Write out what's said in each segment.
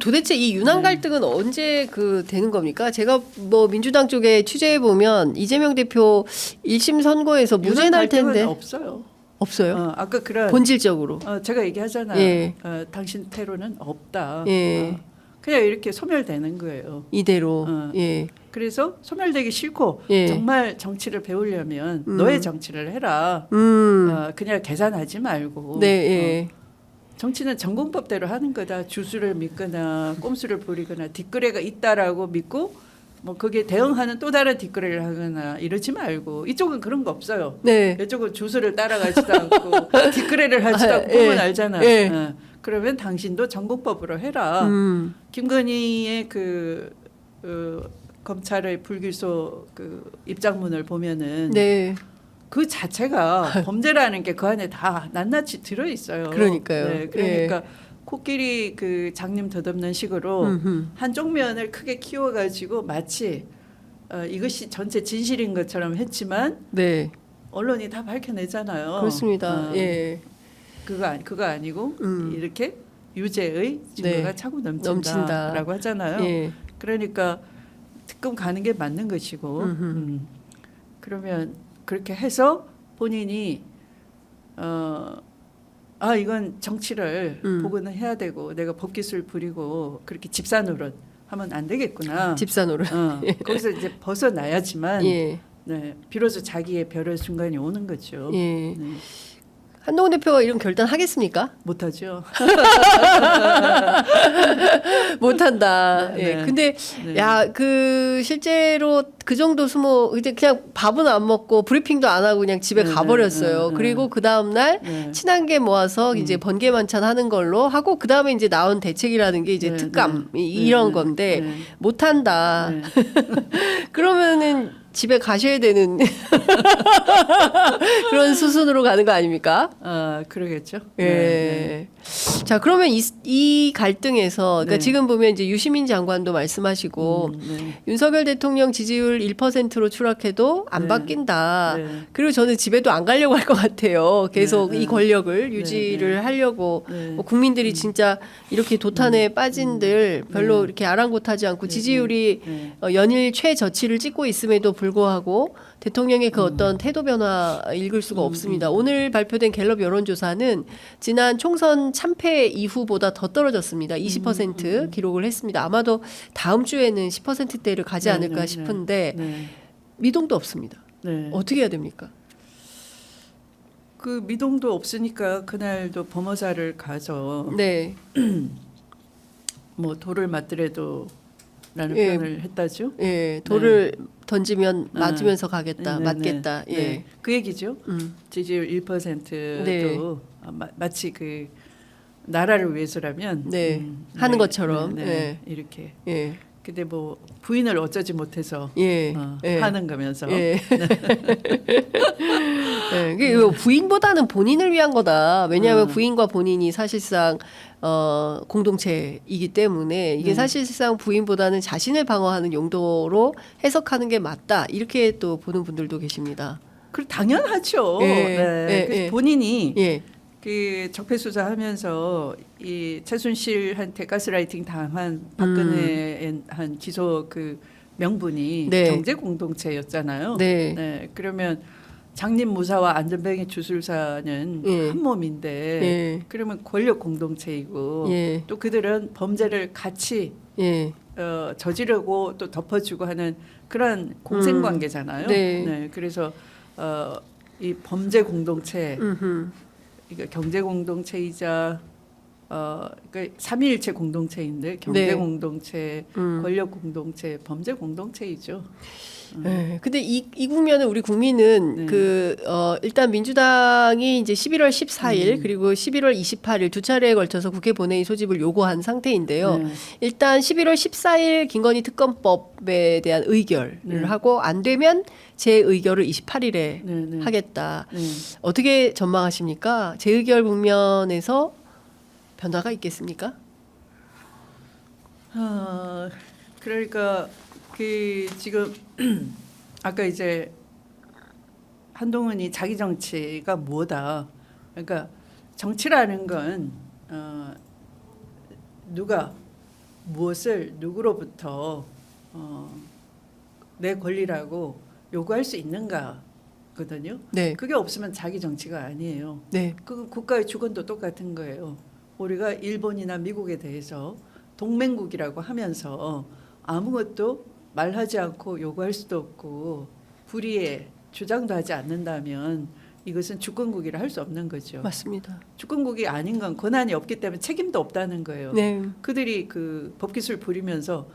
도대체 이 윤한 갈등은 언제 되는 겁니까? 제가 뭐 민주당 쪽에 취재해 보면 이재명 대표 1심 선고에서 무죄 날 텐데 없어요. 없어요? 아까 그런 본질적으로. 제가 얘기하잖아요. 예. 당신 태로는 없다. 예. 그냥 이렇게 소멸되는 거예요. 이대로. 예. 그래서 소멸되기 싫고 예. 정말 정치를 배우려면 너의 정치를 해라. 그냥 계산하지 말고. 네. 예. 정치는 전공법대로 하는 거다. 주수를 믿거나 꼼수를 부리거나 뒷거래가 있다라고 믿고 뭐 거기에 대응하는 또 다른 뒷거래를 하거나 이러지 말고 이쪽은 그런 거 없어요. 네. 이쪽은 주수를 따라가지도 않고 뒷거래를 하지도 않고 보면 알잖아. 예. 그러면 당신도 전공법으로 해라. 김건희의 검찰의 불기소 입장문을 보면은 네. 그 자체가 범죄라는 게 그 안에 다 낱낱이 들어 있어요. 그러니까요. 네, 그러니까 코끼리 장님 덧없는 식으로 한쪽 면을 크게 키워가지고 마치 이것이 전체 진실인 것처럼 했지만 네. 언론이 다 밝혀내잖아요. 그렇습니다. 예. 그거 아니고 이렇게 유죄의 증거가 네. 차고 넘친다라고 하잖아요. 예. 그러니까 특검 가는 게 맞는 것이고 그러면 그렇게 해서 본인이 이건 정치를 보고는 해야 되고 내가 법기술 부리고 그렇게 집사노릇 하면 안 되겠구나. 집사노릇. 거기서 이제 벗어나야지만 예. 네, 비로소 자기의 별의 순간이 오는 거죠. 예. 네. 한동훈 대표가 이런 결단 하겠습니까? 못하죠. 못한다. 네, 예. 네. 근데 네. 야, 실제로 그 정도 이제 그냥 밥은 안 먹고 브리핑도 안 하고 그냥 집에 네, 가버렸어요. 네, 그리고 그 다음 날 네. 친한 게 모아서 이제 번개 만찬 하는 걸로 하고 그 다음에 이제 나온 대책이라는 게 이제 네, 특감 네. 이런 네, 건데 네. 못한다. 네. 그러면은 집에 가셔야 되는 그런 수순으로 가는 거 아닙니까? 그러겠죠. 예. 네, 자, 그러면 이 갈등에서, 그러니까 네. 지금 보면 이제 유시민 장관도 말씀하시고, 네. 윤석열 대통령 지지율 1%로 추락해도 안 네. 바뀐다. 네. 그리고 저는 집에도 안 가려고 할 것 같아요. 계속 네, 네. 이 권력을 유지를 네. 하려고. 네. 뭐 국민들이 진짜 이렇게 도탄에 빠진들 별로 네. 이렇게 아랑곳하지 않고 네. 지지율이 네. 연일 최저치를 찍고 있음에도 불구하고 대통령의 그 어떤 태도 변화 읽을 수가 없습니다. 오늘 발표된 갤럽 여론조사는 지난 총선 참패 이후보다 더 떨어졌습니다. 20% 기록을 했습니다. 아마도 다음 주에는 10%대를 가지 네, 않을까 네, 싶은데 네. 미동도 없습니다. 네. 어떻게 해야 됩니까? 그 미동도 없으니까 그날도 범어사를 가서 네. 뭐 돌을 맞더라도 라는 예. 표현을 했다죠. 예, 돌을 던지면 맞으면서 가겠다, 네, 맞겠다. 네, 예. 네. 그 얘기죠. 지지율 1%도 네. 마치 그 나라를 위해서라면 네. 하는 것처럼. 네, 예. 이렇게. 예. 근데 뭐 부인을 어쩌지 못해서 예. 예. 하는 거면서 예. 네, 이게 부인보다는 본인을 위한 거다. 왜냐하면 부인과 본인이 사실상 공동체이기 때문에 이게 사실상 부인보다는 자신을 방어하는 용도로 해석하는 게 맞다. 이렇게 또 보는 분들도 계십니다. 그 당연하죠. 예, 네. 예, 그래서 예. 본인이 예. 그 적폐 수사하면서 이 최순실한테 가스라이팅 당한 박근혜에 한 기소 그 명분이 네. 경제 공동체였잖아요. 네. 그러면 장립무사와 안전뱅이 주술사는 예. 한 몸인데 예. 그러면 권력 공동체이고 예. 또 그들은 범죄를 같이 예. 저지르고 또 덮어주고 하는 그런 공생 관계잖아요. 네. 그래서 이 범죄 공동체, 음흠. 그러니까 경제 공동체이자 그러니까 삼위일체 공동체인데 경제 네. 공동체, 권력 공동체, 범죄 공동체이죠. 네, 근데 이 국면은 우리 국민은 네. 일단 민주당이 이제 11월 14일 그리고 11월 28일 두 차례에 걸쳐서 국회 본회의 소집을 요구한 상태인데요. 네. 일단 11월 14일 김건희 특검법에 대한 의결을 네. 하고 안 되면 재의결을 28일에 네. 하겠다. 네. 어떻게 전망하십니까? 재의결 국면에서 변화가 있겠습니까? 그러니까 그 지금 아까 이제 한동훈이 자기 정치가 뭐다. 그러니까 정치라는 건 누가 무엇을 누구로부터 내 권리라고 요구할 수 있는가거든요. 네. 그게 없으면 자기 정치가 아니에요. 네. 그 국가의 주권도 똑같은 거예요. 우리가 일본이나 미국에 대해서 동맹국이라고 하면서 아무것도 말하지 않고 요구할 수도 없고 불의에 주장도 하지 않는다면 이것은 주권국이라 할 수 없는 거죠. 맞습니다. 주권국이 아닌 건 권한이 없기 때문에 책임도 없다는 거예요. 네. 그들이 그 법기술 부리면서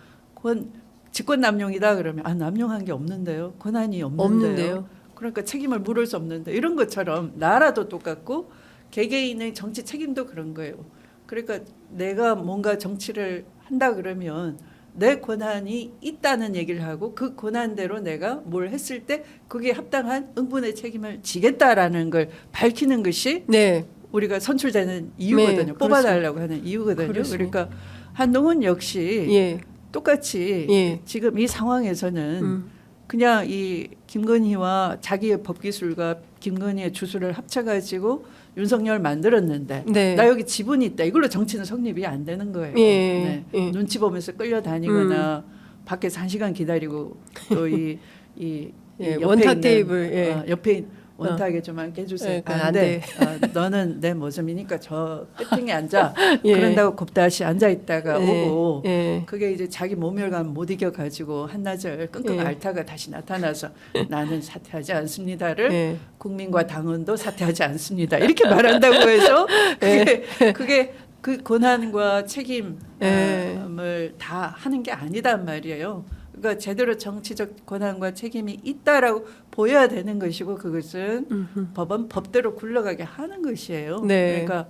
직권 남용이다 그러면 남용한 게 없는데요. 권한이 없는데요. 그러니까 책임을 물을 수 없는데 이런 것처럼 나라도 똑같고 개개인의 정치 책임도 그런 거예요. 그러니까 내가 뭔가 정치를 한다 그러면 내 권한이 있다는 얘기를 하고 그 권한대로 내가 뭘 했을 때 그게 합당한 응분의 책임을 지겠다라는 걸 밝히는 것이 네. 우리가 선출되는 이유거든요. 네, 뽑아달라고 하는 이유거든요. 그렇습니다. 그러니까 한동훈 역시 예. 똑같이 예. 지금 이 상황에서는 그냥 이 김건희와 자기의 법기술과 김건희의 주술을 합쳐가지고 윤석열 만들었는데 네. 나 여기 지분이 있다. 이걸로 정치는 성립이 안 되는 거예요. 예. 네. 예. 눈치 보면서 끌려다니거나 밖에서 1시간 기다리고 또 이 예, 옆에 원탁 있는, 테이블. 예. 옆에 원탁에 좀 앉게 해주세요. 예, 안 안 돼. 너는 내 모습이니까 저 끝에 앉아. 예. 그런다고 곱다시 앉아 있다가 예. 오고 예. 그게 이제 자기 모멸감 못 이겨 가지고 한나절 끙끙 예. 앓다가 다시 나타나서 나는 사퇴하지 않습니다를 예. 국민과 당원도 사퇴하지 않습니다. 이렇게 말한다고 해서 그게 그 권한과 책임을 예. 다 하는 게 아니단 말이에요. 그러니까 제대로 정치적 권한과 책임이 있다라고 보여야 되는 것이고 그것은 법은 법대로 굴러가게 하는 것이에요. 네. 그러니까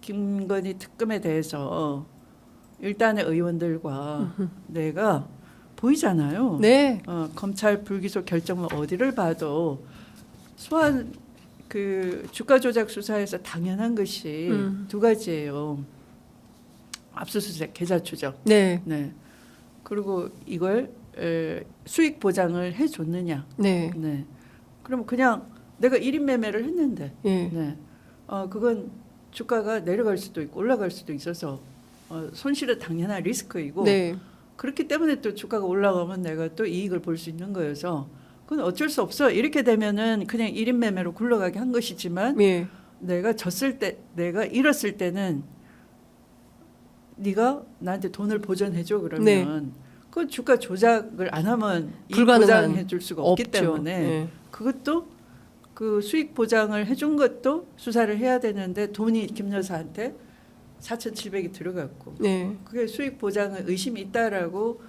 김건희 특검에 대해서 일단의 의원들과 내가 보이잖아요. 네. 검찰 불기소 결정문 어디를 봐도 소환 그 주가 조작 수사에서 당연한 것이 두 가지예요. 압수수색, 계좌 추적. 네. 네. 그리고 이걸 수익 보장을 해줬느냐. 네. 네. 그럼 그냥 내가 1인 매매를 했는데, 예. 네. 그건 주가가 내려갈 수도 있고 올라갈 수도 있어서 손실은 당연한 리스크이고, 네. 그렇기 때문에 또 주가가 올라가면 내가 또 이익을 볼 수 있는 거여서 그건 어쩔 수 없어. 이렇게 되면은 그냥 1인 매매로 굴러가게 한 것이지만 예. 내가 졌을 때, 내가 잃었을 때는 네가 나한테 돈을 보전해줘 그러면 네. 그 주가 조작을 안 하면 이익 불가능한 보장해줄 수가 없기 없죠. 때문에 예. 그것도 그 수익 보장을 해준 것도 수사를 해야 되는데 돈이 김 여사한테 4,700이 들어갔고 네. 그게 수익 보장에 의심이 있다라고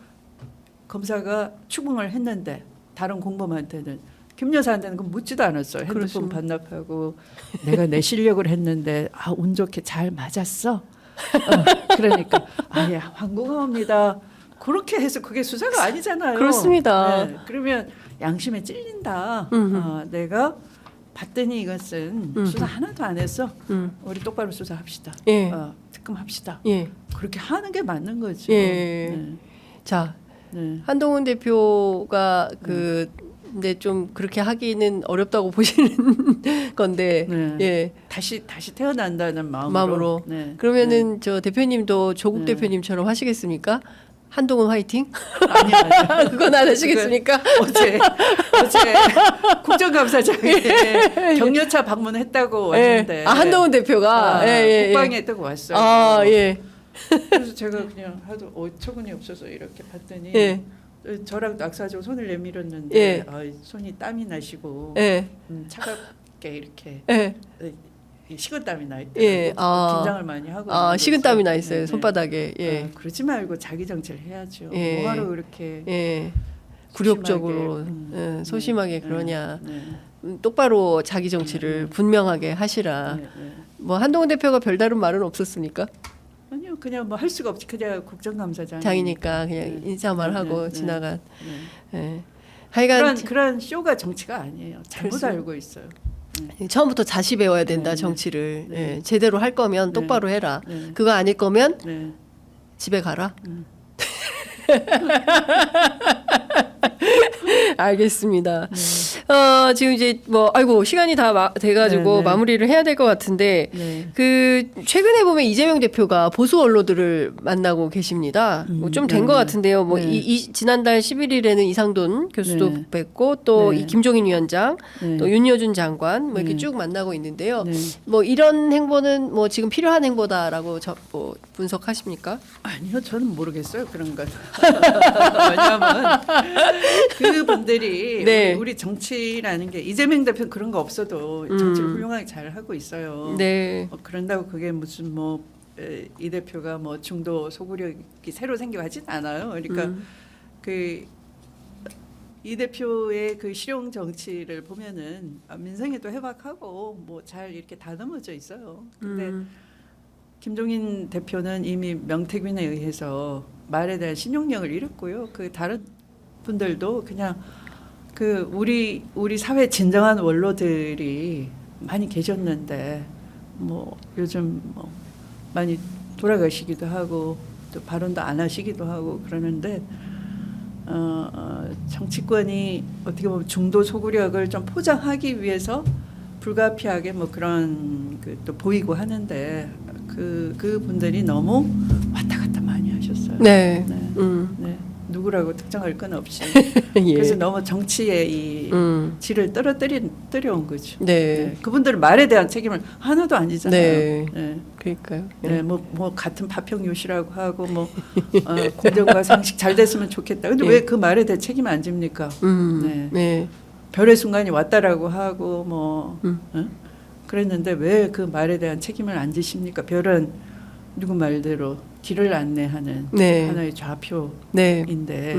검사가 추궁을 했는데 다른 공범한테는 김 여사한테는 그 묻지도 않았어요. 핸드폰 그렇습니다. 반납하고 내가 내 실력을 했는데 운 좋게 잘 맞았어. 그러니까 예, 황공하옵니다. 그렇게 해서 그게 수사가 아니잖아요. 그렇습니다. 네, 그러면 양심에 찔린다. 내가 봤더니 이것은 수사 하나도 안 했어. 우리 똑바로 수사합시다. 예. 특검합시다. 예. 그렇게 하는 게 맞는 거죠. 예. 네. 자, 네. 한동훈 대표가 근데 좀 그렇게 하기는 어렵다고 보시는 건데, 네. 예. 다시 태어난다는 마음으로. 마음으로. 네. 그러면은 저 대표님도 조국 네. 대표님처럼 하시겠습니까? 한동훈 화이팅? 아니요. 그건 안 하시겠습니까? 어제 국정감사장에 격려차 방문했다고 예. 왔는데. 한동훈 대표가 국방에 있다고 왔어요. 예. 그래서 제가 그냥 하도 어처구니 없어서 이렇게 봤더니 예. 저랑 낙사하고 손을 내밀었는데 예. 손이 땀이 나시고 예. 차갑게 이렇게 예. 식은땀이 나 있더라고. 예. 긴장을 많이 하고. 식은땀이 나 있어요. 네, 네. 손바닥에. 예. 그러지 말고 자기 정치를 해야죠. 예. 뭐하러 그렇게 예. 굴욕적으로 소심하게 네, 그러냐. 네. 똑바로 자기 정치를 분명하게 하시라. 네, 네. 뭐 한동훈 대표가 별다른 말은 없었습니까? 아니요, 그냥 뭐 할 수가 없지. 그냥 국정감사장 장이니까 그냥 인사만 하고 네. 지나간. 네. 예. 하여간 그런 쇼가 정치가 아니에요. 잘못 그렇습니다. 알고 있어요. 처음부터 다시 배워야 된다 네, 정치를. 네. 예. 제대로 할 거면 네. 똑바로 해라. 네. 그거 아닐 거면 네. 집에 가라. 알겠습니다. 지금 이제 뭐 아이고 시간이 다 돼가지고 네. 마무리를 해야 될 것 같은데 네. 그 최근에 보면 이재명 대표가 보수 언론들을 만나고 계십니다. 뭐 좀 된 것 네. 같은데요. 뭐 네. 지난달 11일에는 이상돈 교수도 네. 뵙고 또 네. 이 김종인 위원장, 네. 또 윤여준 장관 뭐 이렇게 네. 쭉 만나고 있는데요. 네. 뭐 이런 행보는 뭐 지금 필요한 행보다라고 뭐 분석하십니까? 아니요, 저는 모르겠어요 그런 건. 왜냐하면 그분들이 네. 우리 정치라는 게 이재명 대표 그런 거 없어도 정치를 훌륭하게 잘 하고 있어요. 네. 그런다고 그게 무슨 뭐 이 대표가 뭐 중도 소구력이 새로 생겨 하진 않아요. 그러니까 그 이 대표의 그 실용 정치를 보면은 민생에도 해박하고 뭐 잘 이렇게 다듬어져 있어요. 근데 김종인 대표는 이미 명태균에 의해서 말에 대한 신용력을 잃었고요. 그 다른 분들도 그냥 그 우리 사회 진정한 원로들이 많이 계셨는데 뭐 요즘 뭐 많이 돌아가시기도 하고 또 발언도 안 하시기도 하고 그러는데 정치권이 어떻게 보면 중도 소구력을 좀 포장하기 위해서 불가피하게 뭐 그런 그 또 보이고 하는데 그 분들이 너무 왔다 갔다 많이 하셨어요. 네. 네. 네. 누구라고 특정할 건 없이. 예. 그래서 너무 정치의 이 질을 떨어뜨려온 거죠. 네. 그분들 말에 대한 책임을 하나도 안 지잖아요. 네. 네. 그러니까요. 네, 뭐 같은 파평요시라고 하고 뭐 공정과 상식 잘 됐으면 좋겠다. 근데 예. 왜 그 말에 대해 책임을 안 집니까? 네. 네. 별의 순간이 왔다라고 하고 뭐 그랬는데 왜 그 말에 대한 책임을 안 지십니까? 별은 누구 말대로 길을 안내하는 네. 하나의 좌표인데 네.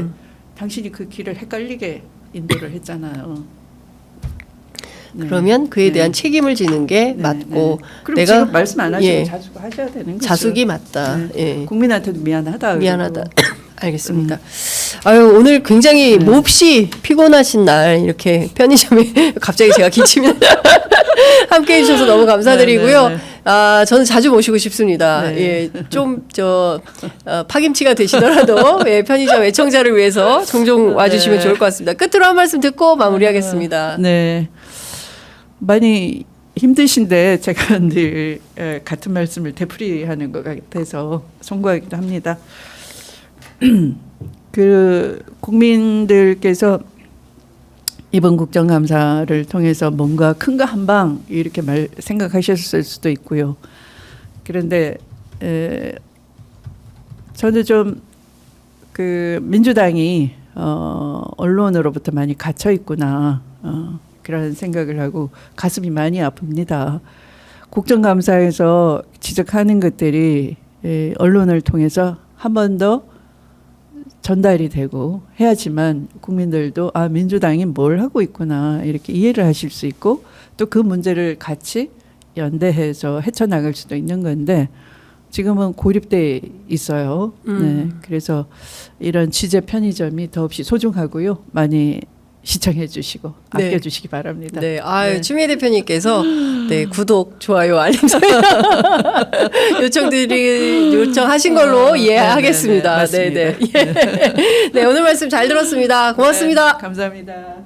당신이 그 길을 헷갈리게 인도를 했잖아요. 네. 그러면 그에 네. 대한 책임을 지는 게 네, 맞고 네. 그럼 내가 지금 말씀 안 하시고 예. 자숙하셔야 되는 거죠. 자숙이 맞다. 네. 예. 국민한테도 미안하다. 미안하다. 그리고. 알겠습니다. 아유 오늘 굉장히 네. 몹시 피곤하신 날 이렇게 편의점에 갑자기 제가 기침이 함께 해주셔서 너무 감사드리고요. 네, 네, 아 저는 자주 모시고 싶습니다. 네. 예, 좀 파김치가 되시더라도 예, 편의점 애청자를 위해서 종종 와주시면 네. 좋을 것 같습니다. 끝으로 한 말씀 듣고 마무리하겠습니다. 네. 많이 힘드신데 제가 늘 같은 말씀을 되풀이하는 것 같아서 송구하기도 합니다. 그 국민들께서 이번 국정감사를 통해서 뭔가 큰 거 한 방 이렇게 생각하셨을 수도 있고요. 그런데 저는 좀 그 민주당이 언론으로부터 많이 갇혀 있구나 그런 생각을 하고 가슴이 많이 아픕니다. 국정감사에서 지적하는 것들이 언론을 통해서 한 번 더 전달이 되고 해야지만 국민들도 아 민주당이 뭘 하고 있구나 이렇게 이해를 하실 수 있고 또 그 문제를 같이 연대해서 헤쳐나갈 수도 있는 건데 지금은 고립돼 있어요. 네, 그래서 이런 취재 편의점이 더없이 소중하고요. 많이 시청해 주시고 네. 아껴 주시기 바랍니다. 네, 아유 네. 추미애 대표님께서 네 구독, 좋아요, 알림 설정 요청하신 걸로 이해하겠습니다. 네, 네, 네, 맞습니다. 네. 네, 오늘 말씀 잘 들었습니다. 고맙습니다. 네, 감사합니다.